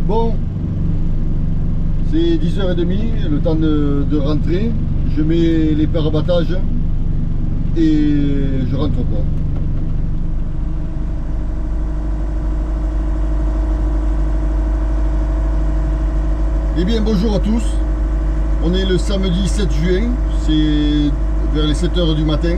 Bon, c'est 10h30, le temps de rentrer. Je mets les paires à battage et je rentre pas. Eh bien, bonjour à tous. On est le samedi 7 juin, c'est vers les 7h du matin.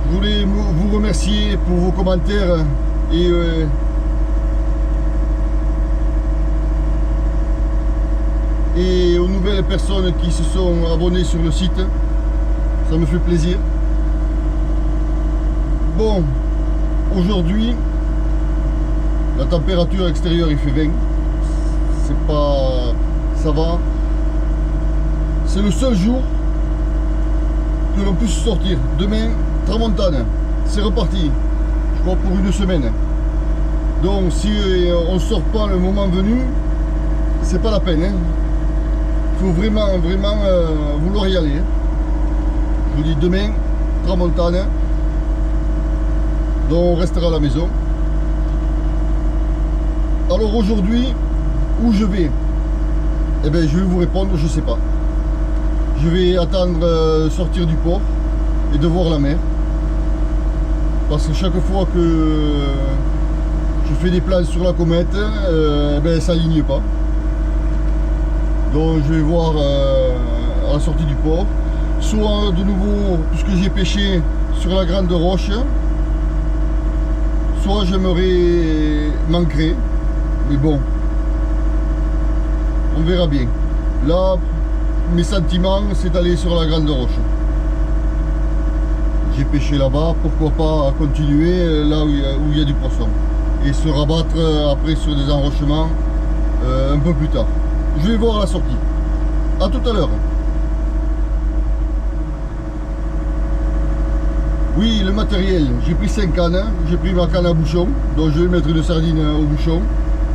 Je voulais vous remercier pour vos commentaires et aux nouvelles personnes qui se sont abonnées sur le site. Ça me fait plaisir. Bon, aujourd'hui, la température extérieure il fait 20. C'est pas... ça va. C'est le seul jour que l'on puisse sortir. Demain, tramontane. C'est reparti. Je crois pour une semaine. Donc si on sort pas le moment venu, c'est pas la peine. Il faut vraiment vouloir y aller. Je vous dis demain, tramontane. Donc on restera à la maison. Alors aujourd'hui, où je vais? Eh bien je vais vous répondre, je sais pas. Je vais attendre sortir du port et de voir la mer. Parce que chaque fois que je fais des plans sur la comète, eh ben, ça n'aligne pas. Donc je vais voir à la sortie du port. Soit de nouveau, puisque j'ai pêché sur la grande roche, soit j'aimerais m'ancrer. Mais bon, on verra bien. Là, mes sentiments, c'est d'aller sur la grande roche. J'ai pêché là-bas, pourquoi pas continuer là où il y a du poisson. Et se rabattre après sur des enrochements un peu plus tard. Je vais voir la sortie. A tout à l'heure. Oui, le matériel. J'ai pris 5 cannes. J'ai pris ma canne à bouchon. Donc je vais mettre une sardine au bouchon.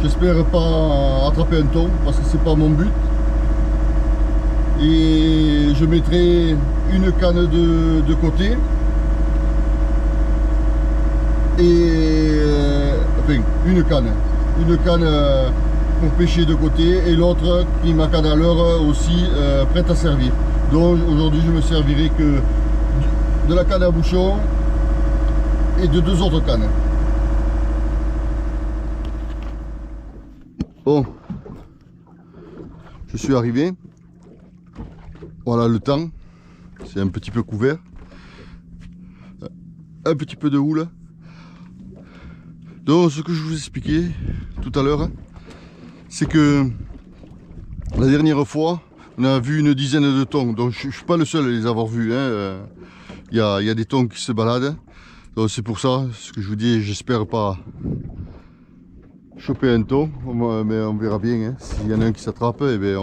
J'espère pas attraper un thon parce que c'est pas mon but. Et je mettrai une canne de côté. Et enfin une canne pour pêcher de côté et l'autre qui ma canne à l'heure aussi prête à servir. Donc aujourd'hui je me servirai que de la canne à bouchon et de 2 autres cannes. Bon, je suis arrivé. Voilà le temps, c'est un petit peu couvert, un petit peu de houle. Donc ce que je vous expliquais tout à l'heure, c'est que la dernière fois on a vu une dizaine de thons, donc je ne suis pas le seul à les avoir vus. Il y a des thons qui se baladent, donc c'est pour ça ce que je vous dis, j'espère pas choper un thon, mais on verra bien. S'il y en a un qui s'attrape, eh bien,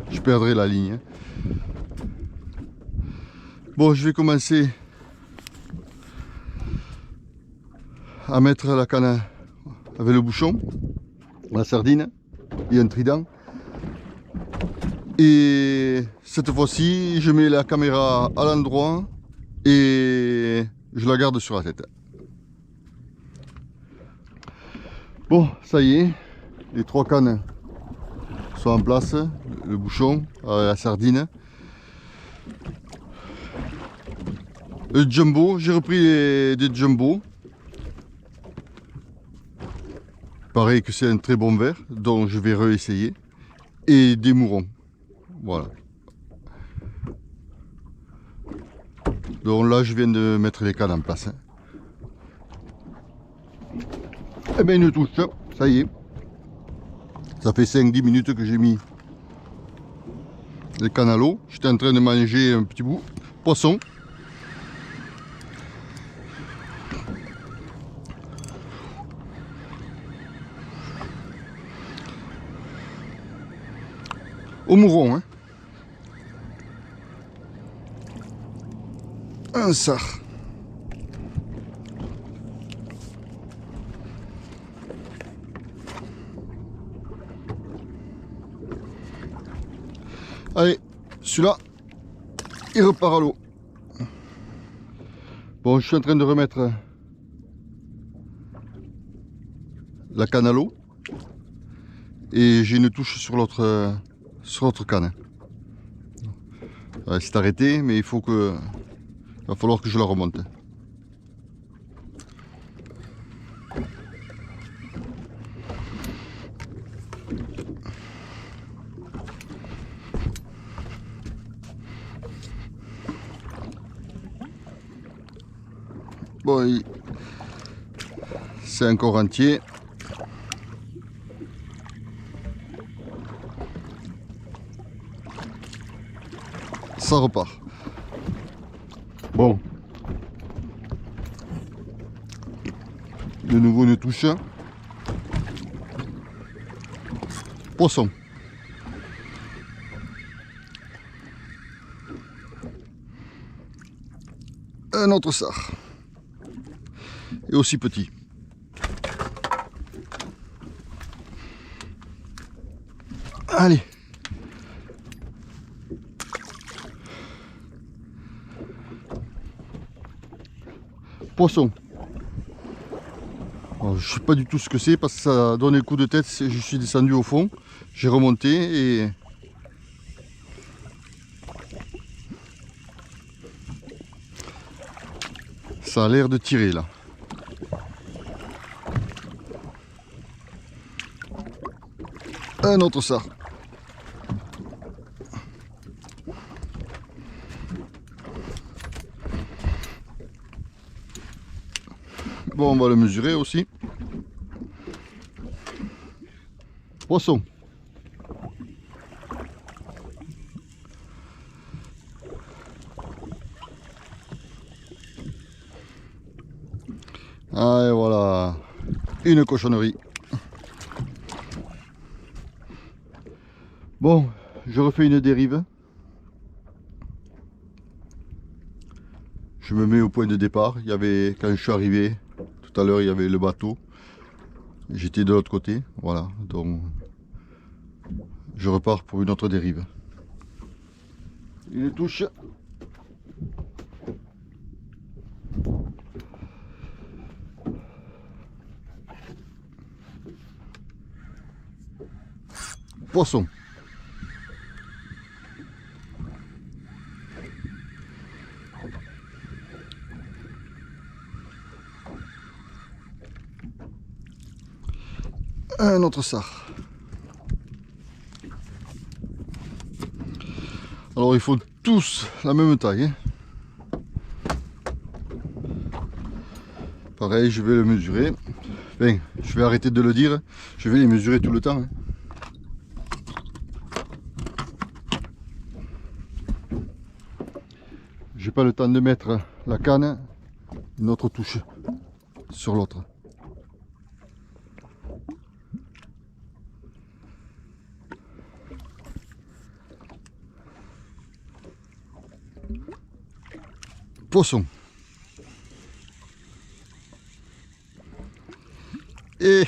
je perdrai la ligne. Bon, je vais commencer à mettre la canne avec le bouchon, la sardine et un trident. Et cette fois-ci, je mets la caméra à l'endroit et je la garde sur la tête. Bon, ça y est, les 3 cannes sont en place, le bouchon, la sardine. Le jumbo, j'ai repris des jumbo. Pareil que c'est un très bon verre, donc je vais réessayer. Et des mourons. Voilà. Donc là, je viens de mettre les cannes en place. Eh bien, une touche, ça y est. Ça fait 5-10 minutes que j'ai mis les cannes à l'eau. J'étais en train de manger un petit bout poisson. Au mouron, hein. Un sard. Allez, celui-là, il repart à l'eau. Bon, je suis en train de remettre la canne à l'eau. Et j'ai une touche sur l'autre canne. C'est arrêté, mais il va falloir que je la remonte. Bon, c'est encore entier. Ça repart. Bon. De nouveau une touche. Poisson. Un autre sard. Et aussi petit. Allez. Poisson. Alors, je ne sais pas du tout ce que c'est parce que ça donne un coup de tête. Je suis descendu au fond, j'ai remonté et ça a l'air de tirer là. Un autre sard. Bon, on va le mesurer aussi. Poisson. Ah, et voilà. Une cochonnerie. Bon, je refais une dérive. Je me mets au point de départ. Il y avait, quand je suis arrivé tout à l'heure, il y avait le bateau. J'étais de l'autre côté. Voilà, donc je repars pour une autre dérive. Une touche. Poisson. Un autre sard. Alors ils font tous la même taille. Hein. Pareil, je vais le mesurer. Enfin, je vais arrêter de le dire. Je vais les mesurer tout le temps. Hein. J'ai pas le temps de mettre la canne, une autre touche sur l'autre. Poisson. Et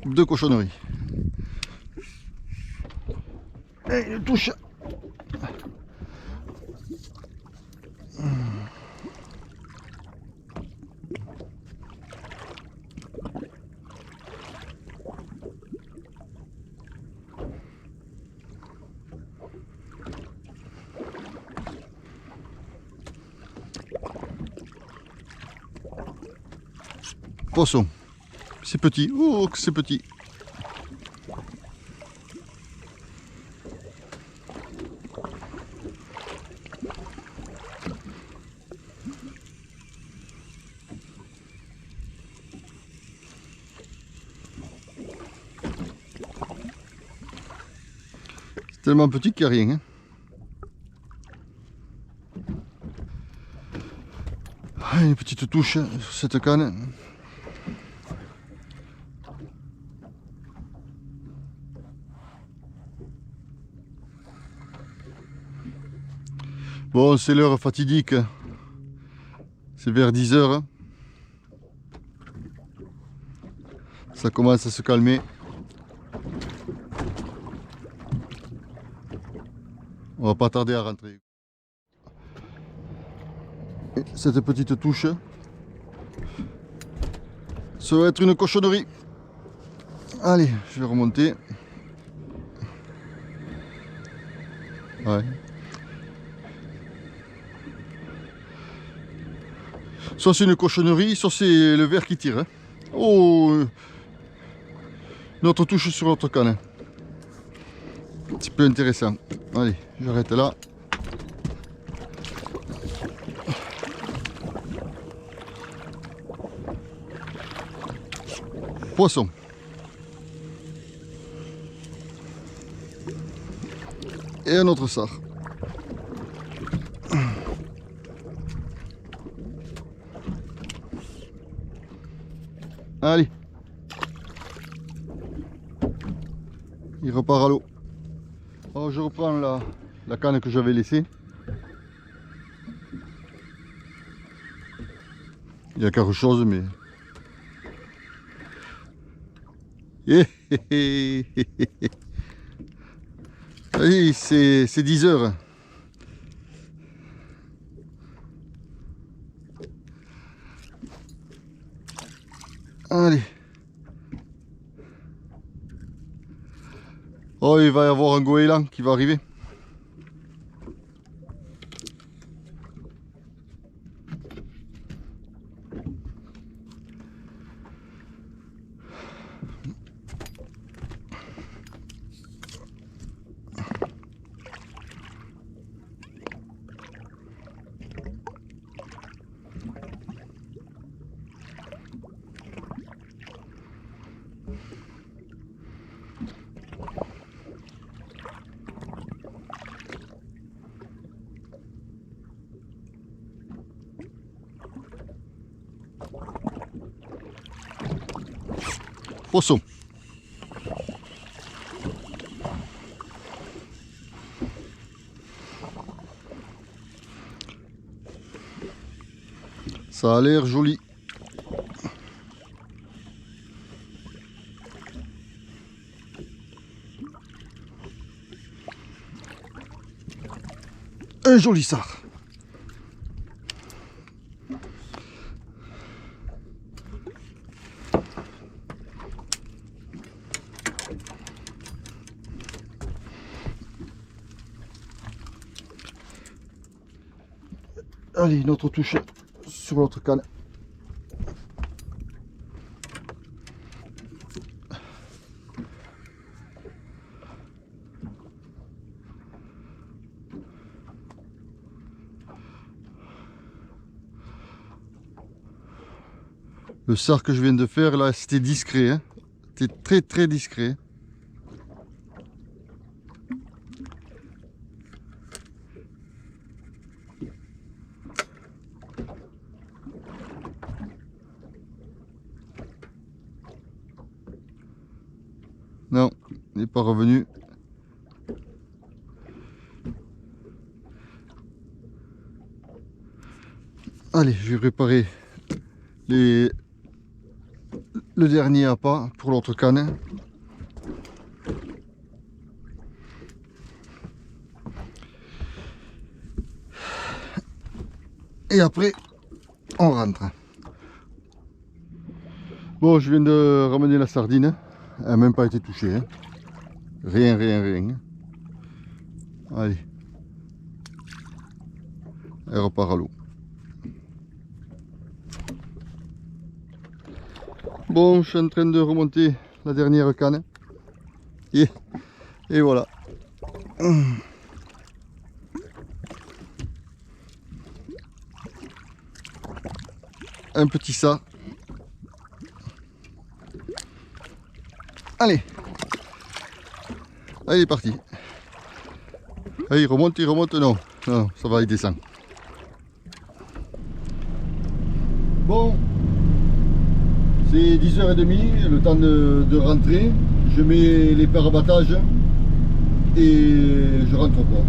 deux cochonneries. Et une touche. Poisson. C'est petit. Oh, que c'est petit. C'est tellement petit qu'il n'y a rien. Hein. Ah, une petite touche sur cette canne. Bon, c'est l'heure fatidique. C'est vers 10 h. Ça commence à se calmer. On va pas tarder à rentrer. Cette petite touche, Ça va être une cochonnerie. Allez, je vais remonter. Ouais. Soit c'est une cochonnerie, soit c'est le verre qui tire. Hein. Oh, notre touche sur notre canne. Un petit peu intéressant. Allez, j'arrête là. Poisson. Et un autre sard. Allez. Il repart à l'eau. Alors je reprends la canne que j'avais laissée. Il y a quelque chose mais... Allez, c'est 10 heures. Allez. Oh, il va y avoir un goéland qui va arriver. Poisson. Ça a l'air joli. Un joli sard. Allez, une autre touche sur l'autre canne. Le sard que je viens de faire là, c'était discret, hein. C'était très discret. Non, il n'est pas revenu. Allez, je vais préparer le dernier appât pour l'autre canne. Et après, on rentre. Bon, je viens de ramener la sardine. Elle n'a même pas été touchée. Hein. Rien. Allez. Elle repart à l'eau. Bon, je suis en train de remonter la dernière canne. Et voilà. Un petit sard. Allez. Allez, il est parti. Allez, il remonte. Non, ça va, il descend. Bon. C'est 10h30, le temps de rentrer. Je mets les paires à battage et je rentre au port.